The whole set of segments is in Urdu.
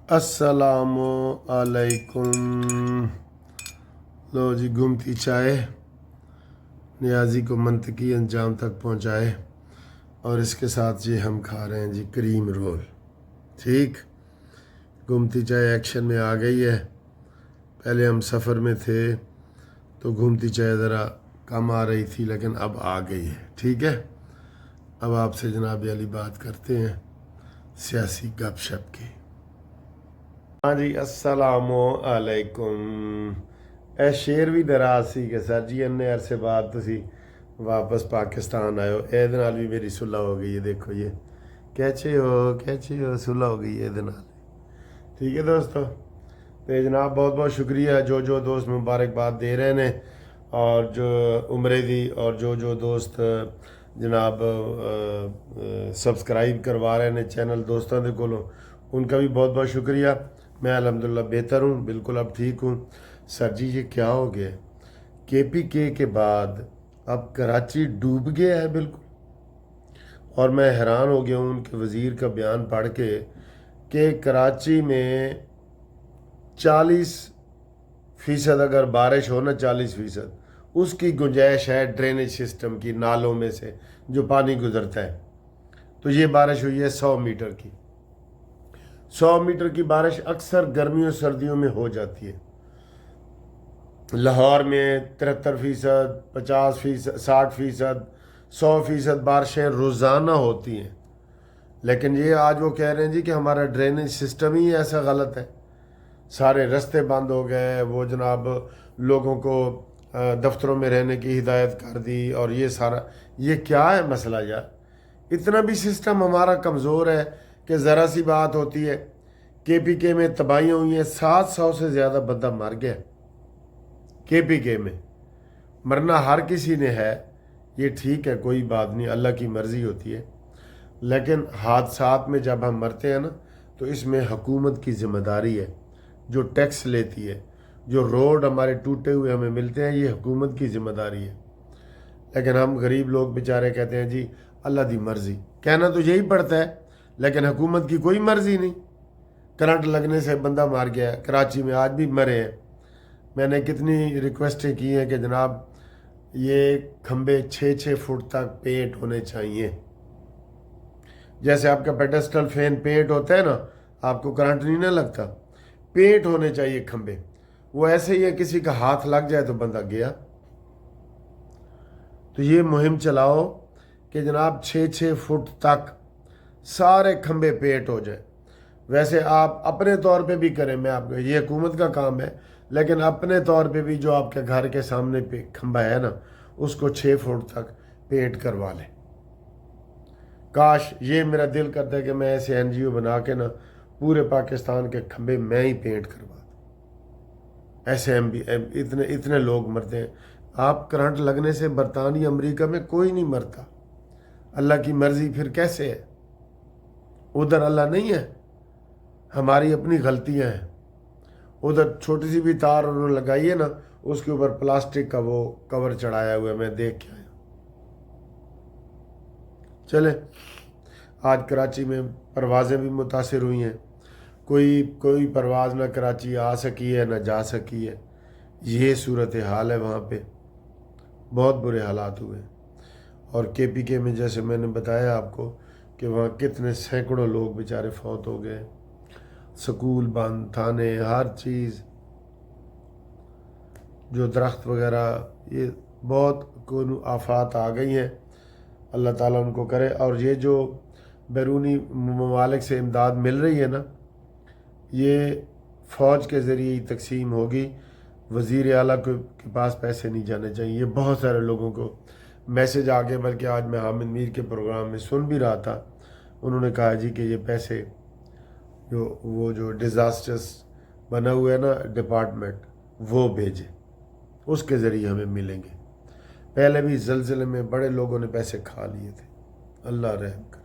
السلام علیکم۔ لو جی، گمتی چائے نیازی کو منطقی انجام تک پہنچائے، اور اس کے ساتھ جی ہم کھا رہے ہیں جی کریم رول۔ ٹھیک، گمتی چائے ایکشن میں آ گئی ہے۔ پہلے ہم سفر میں تھے تو گھومتی چائے ذرا کم آ رہی تھی، لیکن اب آ گئی ہے۔ ٹھیک ہے، اب آپ سے جناب علی بات کرتے ہیں سیاسی گپ شپ کی۔ ہاں جی، السلام علیکم۔ اے شیر بھی ناراض سی کہ سر جی اننے عرصے بعد تسی واپس پاکستان آئے ہو، اے دے نال بھی میری صلح ہو گئی ہے۔ دیکھو یہ کیچے ہو صلح ہو گئی ہے اے دے نال۔ ٹھیک ہے دوستو، تو جناب بہت بہت شکریہ جو دوست مبارکباد دے رہے ہیں، اور جو عمرے دی، اور جو دوست جناب سبسکرائب کروا رہے ہیں چینل دوستوں دے کولوں، ان کا بھی بہت بہت شکریہ۔ میں الحمدللہ بہتر ہوں، بالکل اب ٹھیک ہوں۔ سر جی یہ کیا ہو گیا؟ KPK کے بعد اب کراچی ڈوب گیا ہے بالکل، اور میں حیران ہو گیا ہوں ان کے وزیر کا بیان پڑھ کے کہ کراچی میں 40% اگر بارش ہو نا، 40% اس کی گنجائش ہے ڈرینیج سسٹم کی، نالوں میں سے جو پانی گزرتا ہے۔ تو یہ بارش ہوئی ہے 100 میٹر کی۔ 100 میٹر کی بارش اکثر گرمیوں سردیوں میں ہو جاتی ہے۔ لاہور میں 73%، 50%، 60%، 100% بارشیں روزانہ ہوتی ہیں، لیکن یہ آج وہ کہہ رہے ہیں جی کہ ہمارا ڈرینیج سسٹم ہی ایسا غلط ہے، سارے رستے بند ہو گئے، وہ جناب لوگوں کو دفتروں میں رہنے کی ہدایت کر دی، اور یہ سارا یہ کیا ہے مسئلہ یار؟ اتنا بھی سسٹم ہمارا کمزور ہے کہ ذرا سی بات ہوتی ہے۔ KPK میں تباہیاں ہوئی ہیں، 700 سے زیادہ بندہ مر گیا KPK میں۔ مرنا ہر کسی نے ہے، یہ ٹھیک ہے، کوئی بات نہیں، اللہ کی مرضی ہوتی ہے، لیکن حادثات میں جب ہم مرتے ہیں نا تو اس میں حکومت کی ذمہ داری ہے، جو ٹیکس لیتی ہے، جو روڈ ہمارے ٹوٹے ہوئے ہمیں ملتے ہیں، یہ حکومت کی ذمہ داری ہے۔ لیکن ہم غریب لوگ بیچارے کہتے ہیں جی اللہ دی مرضی، کہنا تو یہی پڑتا ہے، لیکن حکومت کی کوئی مرضی نہیں۔ کرنٹ لگنے سے بندہ مار گیا ہے، کراچی میں آج بھی مرے ہیں۔ میں نے کتنی ریکویسٹیں کی ہیں کہ جناب یہ کھمبے 6 فٹ تک پینٹ ہونے چاہیے، جیسے آپ کا پیڈسٹل فین پینٹ ہوتا ہے نا، آپ کو کرنٹ نہیں نہ لگتا، پینٹ ہونے چاہیے کھمبے۔ وہ ایسے ہی ہے، کسی کا ہاتھ لگ جائے تو بندہ گیا۔ تو یہ مہم چلاؤ کہ جناب 6 فٹ تک سارے کھمبے پینٹ ہو جائیں۔ ویسے آپ اپنے طور پہ بھی کریں، میں آپ کو، یہ حکومت کا کام ہے، لیکن اپنے طور پہ بھی جو آپ کے گھر کے سامنے پہ کھمبا ہے نا، اس کو 6 فٹ تک پینٹ کروا لیں۔ کاش، یہ میرا دل کرتا ہے کہ میں ایسے NGO بنا کے نا پورے پاکستان کے کھمبے میں ہی پینٹ کروا دوں۔ ایسے اتنے لوگ مرتے ہیں۔ آپ کرنٹ لگنے سے برطانیہ امریکہ میں کوئی نہیں مرتا، اللہ کی مرضی پھر کیسے ہے؟ ادھر اللہ نہیں ہے، ہماری اپنی غلطیاں ہیں۔ ادھر چھوٹی سی بھی تار انہوں نے لگائی ہے نا، اس کے اوپر پلاسٹک کا وہ کور چڑھایا ہوا ہے، میں دیکھ کے آیا۔ چلے، آج کراچی میں پروازیں بھی متاثر ہوئی ہیں، کوئی پرواز نہ کراچی آ سکی ہے نہ جا سکی ہے۔ یہ صورتحال ہے وہاں پہ، بہت برے حالات ہوئے۔ اور KPK میں جیسے میں نے بتایا آپ کو کہ وہاں کتنے سینکڑوں لوگ بیچارے فوت ہو گئے، سکول بند، تھانے، ہر چیز، جو درخت وغیرہ، یہ بہت کوئی آفات آ گئی ہیں۔ اللہ تعالیٰ ان کو کرے۔ اور یہ جو بیرونی ممالک سے امداد مل رہی ہے نا، یہ فوج کے ذریعے ہی تقسیم ہوگی، وزیر اعلیٰ کے پاس پیسے نہیں جانے چاہیے۔ یہ بہت سارے لوگوں کو میسج آ گئے، بلکہ آج میں حامد میر کے پروگرام میں سن بھی رہا تھا، انہوں نے کہا جی کہ یہ پیسے جو ڈیزاسٹرس بنا ہوا ہے نا ڈپارٹمنٹ، وہ بھیجے، اس کے ذریعے ہمیں ملیں گے۔ پہلے بھی زلزلے میں بڑے لوگوں نے پیسے کھا لیے تھے، اللہ رحم کرے۔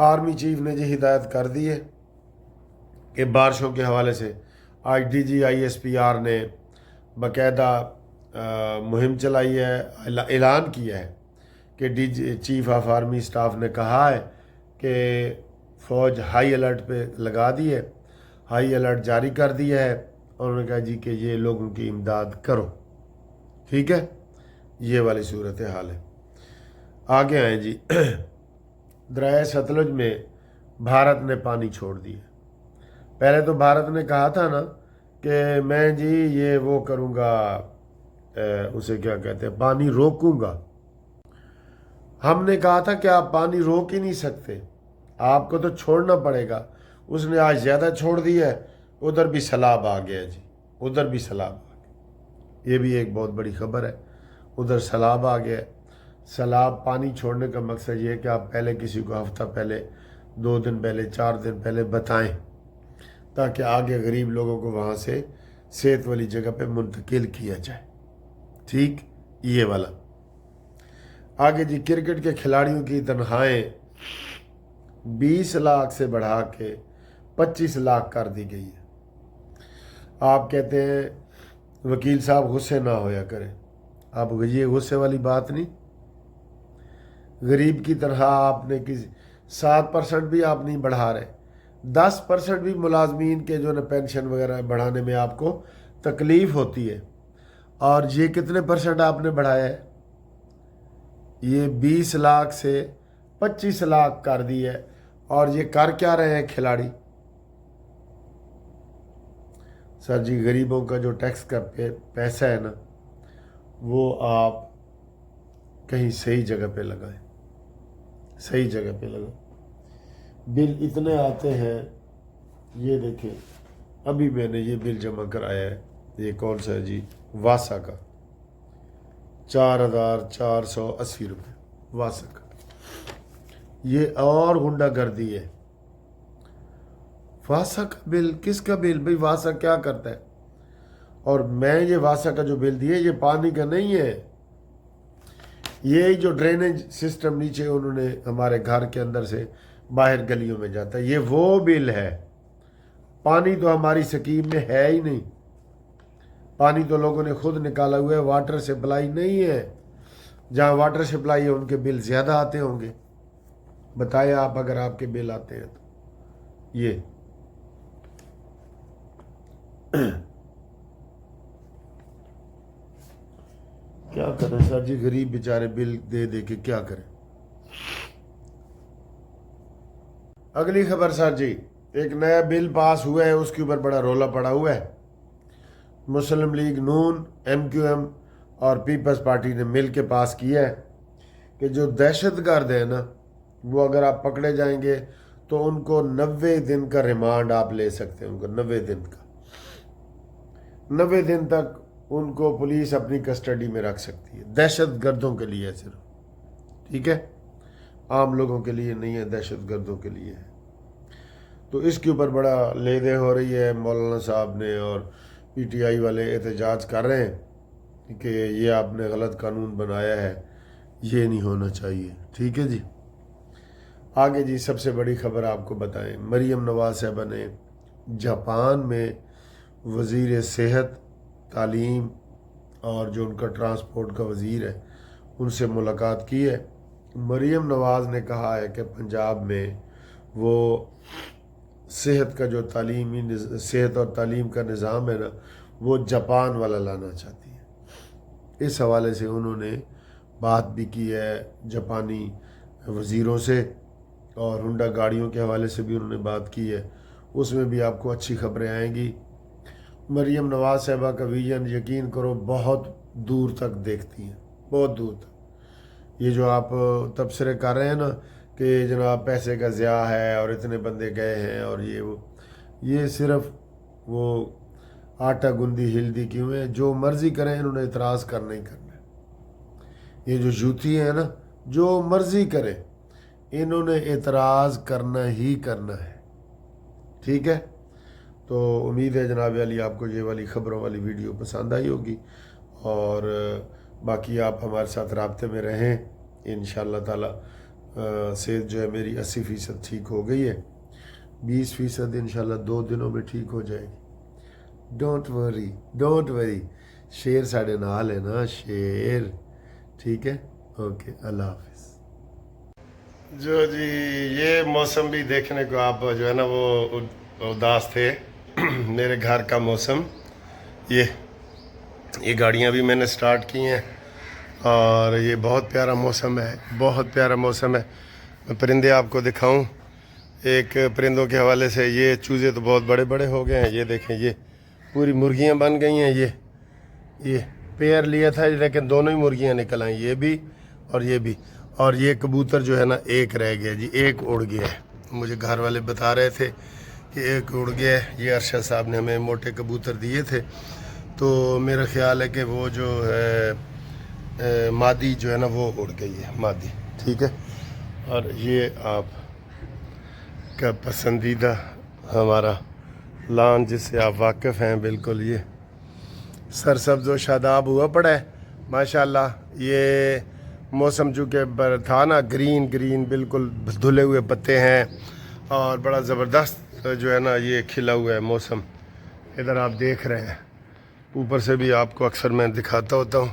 آرمی چیف نے جی ہدایت کر دی ہے کہ بارشوں کے حوالے سے آج DG ISPR نے باقاعدہ مہم چلائی ہے، اعلان کیا ہے کہ چیف آف آرمی اسٹاف نے کہا ہے کہ فوج ہائی الرٹ پہ لگا دی ہے، ہائی الرٹ جاری کر دیا ہے، اور انہوں نے کہا جی کہ یہ لوگوں کی امداد کرو، ٹھیک ہے، یہ والی صورت حال ہے۔ آگے آئیں جی، دریائے ستلج میں بھارت نے پانی چھوڑ دیا۔ پہلے تو بھارت نے کہا تھا نا کہ میں جی یہ وہ کروں گا، اسے کیا کہتے ہیں، پانی روکوں گا۔ ہم نے کہا تھا کہ آپ پانی روک ہی نہیں سکتے، آپ کو تو چھوڑنا پڑے گا۔ اس نے آج زیادہ چھوڑ دیا ہے، ادھر بھی سیلاب آ گیا جی، ادھر بھی سیلاب آ گیا۔ یہ بھی ایک بہت بڑی خبر ہے، ادھر سیلاب آ گیا۔ سیلاب پانی چھوڑنے کا مقصد یہ ہے کہ آپ پہلے کسی کو ہفتہ پہلے، 2 دن پہلے، 4 دن پہلے بتائیں، تاکہ آگے غریب لوگوں کو وہاں سے صحت والی جگہ پہ منتقل کیا جائے، ٹھیک، یہ والا۔ آگے جی، کرکٹ کے کھلاڑیوں کی تنخواہیں 20 لاکھ سے بڑھا کے 25 لاکھ کر دی گئی ہے۔ آپ کہتے ہیں وکیل صاحب غصے نہ ہویا کریں، اب یہ غصے والی بات نہیں۔ غریب کی تنخواہ آپ نے 7% بھی آپ نہیں بڑھا رہے، 10% بھی ملازمین کے جو نا پینشن وغیرہ بڑھانے میں آپ کو تکلیف ہوتی ہے، اور یہ کتنے % آپ نے بڑھایا ہے؟ یہ 20 لاکھ سے 25 لاکھ کر دی ہے، اور یہ کر کیا رہے ہیں کھلاڑی؟ سر جی، غریبوں کا جو ٹیکس کا پیسہ ہے نا، وہ آپ کہیں صحیح جگہ پہ لگائیں، صحیح جگہ پہ لگائیں۔ بل اتنے آتے ہیں، یہ دیکھیں، ابھی میں نے یہ بل جمع کرایا ہے، یہ کون سا ہے جی، واسا کا، 4,480 روپے واسا کا۔ یہ اور غنڈہ گردی ہے۔ واسا کا بل، کس کا بل بھائی؟ واسا کیا کرتا ہے؟ اور میں یہ واسا کا جو بل دیے، یہ پانی کا نہیں ہے، یہ جو ڈرینیج سسٹم نیچے انہوں نے ہمارے گھر کے اندر سے باہر گلیوں میں جاتا ہے، یہ وہ بل ہے۔ پانی تو ہماری سکیم میں ہے ہی نہیں، پانی تو لوگوں نے خود نکالا ہوا ہے، واٹر سپلائی نہیں ہے۔ جہاں واٹر سپلائی ہے ان کے بل زیادہ آتے ہوں گے، بتائیں آپ، اگر آپ کے بل آتے ہیں تو۔ یہ کیا کریں سر جی، غریب بیچارے بل دے دے کے کیا کریں۔ اگلی خبر سر جی، ایک نیا بل پاس ہوا ہے، اس کے اوپر بڑا رولا پڑا ہوا ہے۔ مسلم لیگ نون، MQM اور پیپلز پارٹی نے مل کے پاس کیا ہے کہ جو دہشت گرد ہیں نا، وہ اگر آپ پکڑے جائیں گے تو ان کو 90 دن کا ریمانڈ آپ لے سکتے ہیں، ان کو 90 دن کا، 90 دن تک ان کو پولیس اپنی کسٹڈی میں رکھ سکتی ہے۔ دہشت گردوں کے لیے صرف، ٹھیک ہے، عام لوگوں کے لیے نہیں ہے، دہشت گردوں کے لیے ہے۔ تو اس کے اوپر بڑا لے دے ہو رہی ہے، مولانا صاحب نے اور PTI والے احتجاج کر رہے ہیں کہ یہ آپ نے غلط قانون بنایا ہے، یہ نہیں ہونا چاہیے، ٹھیک ہے جی۔ آگے جی، سب سے بڑی خبر آپ کو بتائیں، مریم نواز صاحبہ نے جاپان میں وزیر صحت، تعلیم اور جو ان کا ٹرانسپورٹ کا وزیر ہے، ان سے ملاقات کی ہے۔ مریم نواز نے کہا ہے کہ پنجاب میں وہ صحت کا جو صحت اور تعلیم کا نظام ہے نا، وہ جاپان والا لانا چاہتی ہے۔ اس حوالے سے انہوں نے بات بھی کی ہے جاپانی وزیروں سے، اور ہونڈا گاڑیوں کے حوالے سے بھی انہوں نے بات کی ہے، اس میں بھی آپ کو اچھی خبریں آئیں گی۔ مریم نواز صاحبہ کا ویژن یقین کرو بہت دور تک دیکھتی ہیں، بہت دور تک۔ یہ جو آپ تبصرے کر رہے ہیں نا کہ جناب پیسے کا ضیاع ہے اور اتنے بندے گئے ہیں اور یہ وہ، یہ صرف وہ آٹا گندی ہلدی کیوں ہے، جو مرضی کریں انہوں نے اعتراض کرنا ہی کرنا ہے۔ یہ جو یوتھی ہیں نا، جو مرضی کریں انہوں نے اعتراض کرنا ہی کرنا ہے، ٹھیک ہے۔ تو امید ہے جناب علی آپ کو یہ والی خبروں والی ویڈیو پسند آئی ہوگی، اور باقی آپ ہمارے ساتھ رابطے میں رہیں انشاءاللہ تعالی۔ صحت جو ہے میری 80% ٹھیک ہو گئی ہے، 20% انشاءاللہ 2 دنوں میں ٹھیک ہو جائے گی۔ ڈونٹ وری، شیر ساڑھے نال ہے نا، شیر، ٹھیک ہے، اوکے، اللہ حافظ۔ جو جی یہ موسم بھی دیکھنے کو آپ جو ہے نا وہ اداس تھے میرے گھر کا موسم. یہ گاڑیاں بھی میں نے سٹارٹ کی ہیں اور یہ بہت پیارا موسم ہے, بہت پیارا موسم ہے. میں پرندے آپ کو دکھاؤں. ایک پرندوں کے حوالے سے یہ چوزے تو بہت بڑے بڑے ہو گئے ہیں. یہ دیکھیں یہ پوری مرغیاں بن گئی ہیں. یہ پیر لیا تھا لیکن دونوں ہی مرغیاں نکل آئیں, یہ بھی اور یہ بھی. اور یہ کبوتر جو ہے نا ایک رہ گیا جی, ایک اڑ گیا ہے. مجھے گھر والے بتا رہے تھے کہ ایک اڑ گیا ہے. یہ ارشد صاحب نے ہمیں موٹے کبوتر دیے تھے, تو میرا خیال ہے کہ وہ جو ہے مادی جو ہے نا وہ اڑ گئی ہے, مادی. ٹھیک ہے. اور یہ آپ کا پسندیدہ ہمارا لان جس سے آپ واقف ہیں بالکل, یہ سرسبز و شاداب ہوا پڑا ہے ماشاءاللہ. یہ موسم چونکہ تھا نا گرین گرین بالکل دھلے ہوئے پتے ہیں اور بڑا زبردست جو ہے نا یہ کھلا ہوا ہے موسم. ادھر آپ دیکھ رہے ہیں, اوپر سے بھی آپ کو اکثر میں دکھاتا ہوتا ہوں.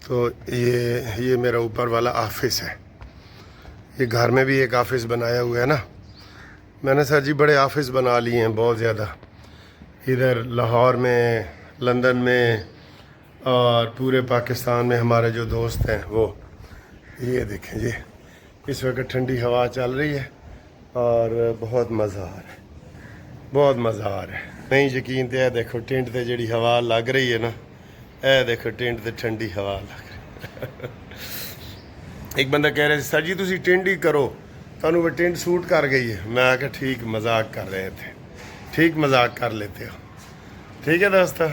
تو یہ میرا اوپر والا آفس ہے. یہ گھر میں بھی ایک آفس بنایا ہوا ہے نا میں نے. سر جی بڑے آفس بنا لیے ہیں بہت زیادہ, ادھر لاہور میں, لندن میں اور پورے پاکستان میں ہمارے جو دوست ہیں وہ. یہ دیکھیں یہ اس وقت ٹھنڈی ہوا چل رہی ہے اور بہت مزہ آ رہا ہے, بہت مزہ آ رہا ہے. نہیں یقین تے دیکھو ٹینٹ تے جڑی ہوا لگ رہی ہے نا, اے دیکھو ٹینٹ تے ٹھنڈی ہوا لگ رہی. ایک بندہ کہہ رہے سر جی تسی ٹینٹ ہی کرو, تانوں وہ ٹینٹ سوٹ کر گئی ہے. میں کہا ٹھیک مذاق کر رہے تھے, ٹھیک مذاق کر لیتے ہو. ٹھیک ہے دوستو.